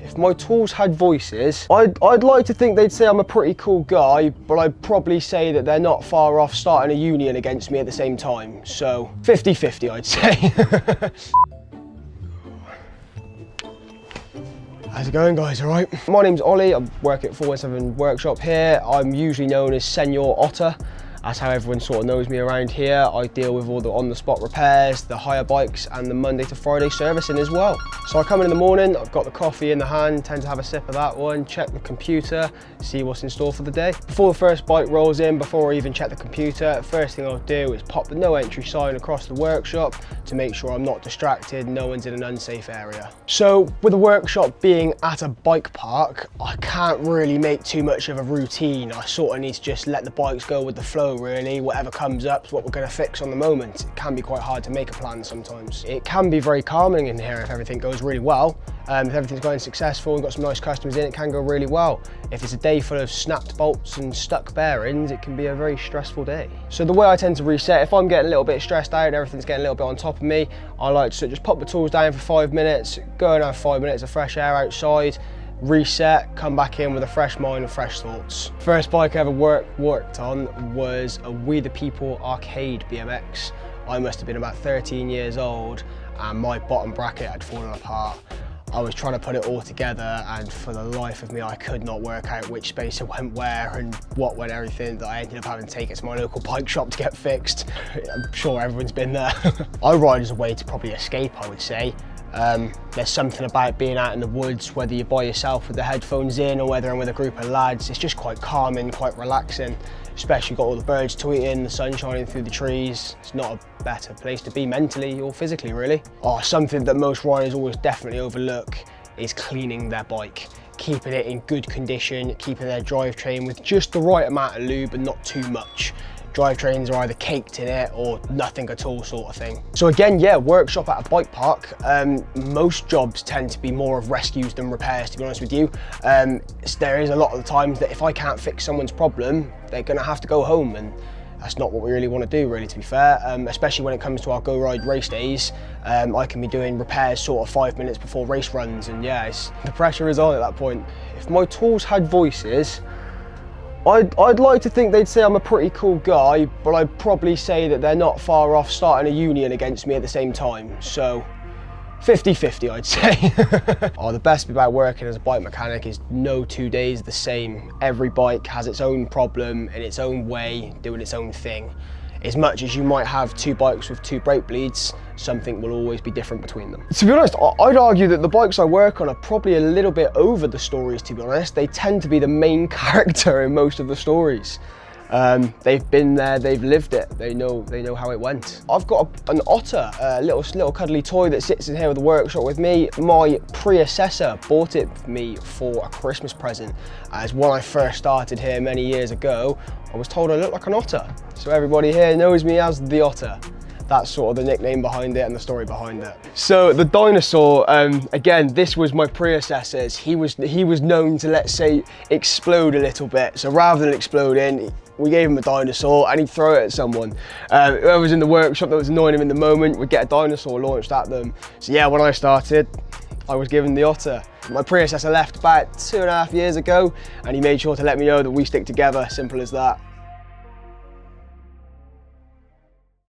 If my tools had voices, I'd like to think they'd say I'm a pretty cool guy, but I'd probably say that they're not far off starting a union against me at the same time. So 50-50, I'd say. How's it going, guys? All right? My name's Ollie. I work at 417 Workshop here. I'm usually known as Senor Otter. That's how everyone sort of knows me around here. I deal with all the on-the-spot repairs, the hire bikes, and the Monday to Friday servicing as well. So I come in the morning, I've got the coffee in the hand, tend to have a sip of that one, check the computer, see what's in store for the day. Before the first bike rolls in, before I even check the computer, first thing I'll do is pop the no entry sign across the workshop to make sure I'm not distracted, no one's in an unsafe area. So with the workshop being at a bike park, I can't really make too much of a routine. I sort of need to just let the bikes go with the flow, really. Whatever comes up is what we're going to fix on the moment. It can be quite hard to make a plan sometimes. It can be very calming in here if everything goes really well. If everything's going successful, we've got some nice customers in, it can go really well. If it's a day full of snapped bolts and stuck bearings, it can be a very stressful day. So the way I tend to reset, if I'm getting a little bit stressed out, everything's getting a little bit on top of me, I like to just pop the tools down for 5 minutes, go and have 5 minutes of fresh air outside, reset, come back in with a fresh mind and fresh thoughts. First bike I ever worked on was a We the People arcade BMX. I must have been about 13 years old and my bottom bracket had fallen apart. I was trying to put it all together and for the life of me I could not work out which spacer went where and what went everything, that I ended up having to take it to my local bike shop to get fixed. I'm sure everyone's been there. I ride as a way to probably escape, I would say. There's something about being out in the woods, whether you're by yourself with the headphones in or whether I'm with a group of lads, it's just quite calming, quite relaxing. Especially got all the birds tweeting, the sun shining through the trees. It's not a better place to be mentally or physically, really. Oh, something that most riders always definitely overlook is cleaning their bike. Keeping it in good condition, keeping their drivetrain with just the right amount of lube and not too much. Drivetrains are either caked in it or nothing at all sort of thing. So again, yeah, workshop at a bike park. Most jobs tend to be more of rescues than repairs, to be honest with you. There is a lot of the times that if I can't fix someone's problem, they're gonna have to go home, and that's not what we really want to do, really, to be fair. Especially when it comes to our Go Ride race days. I can be doing repairs sort of 5 minutes before race runs, and yeah, the pressure is on at that point. If my tools had voices, I'd like to think they'd say I'm a pretty cool guy, but I'd probably say that they're not far off starting a union against me at the same time. So 50-50, I'd say. Oh, the best bit about working as a bike mechanic is no 2 days the same. Every bike has its own problem in its own way, doing its own thing. As much as you might have two bikes with two brake bleeds, something will always be different between them. To be honest, I'd argue that the bikes I work on are probably a little bit over the stories, to be honest. They tend to be the main character in most of the stories. They've been there, they've lived it, they know how it went. I've got an otter, a little cuddly toy that sits in here with the workshop with me. My predecessor bought it for me for a Christmas present, as when I first started here many years ago, I was told I looked like an otter. So everybody here knows me as the Otter. That's sort of the nickname behind it and the story behind it. So the dinosaur, again, this was my predecessor's. He was known to, let's say, explode a little bit. So rather than exploding, we gave him a dinosaur and he'd throw it at someone. Whoever was in the workshop that was annoying him in the moment would get a dinosaur launched at them. So yeah, when I started, I was given the Otter. My predecessor left about 2.5 years ago and he made sure to let me know that we stick together, simple as that.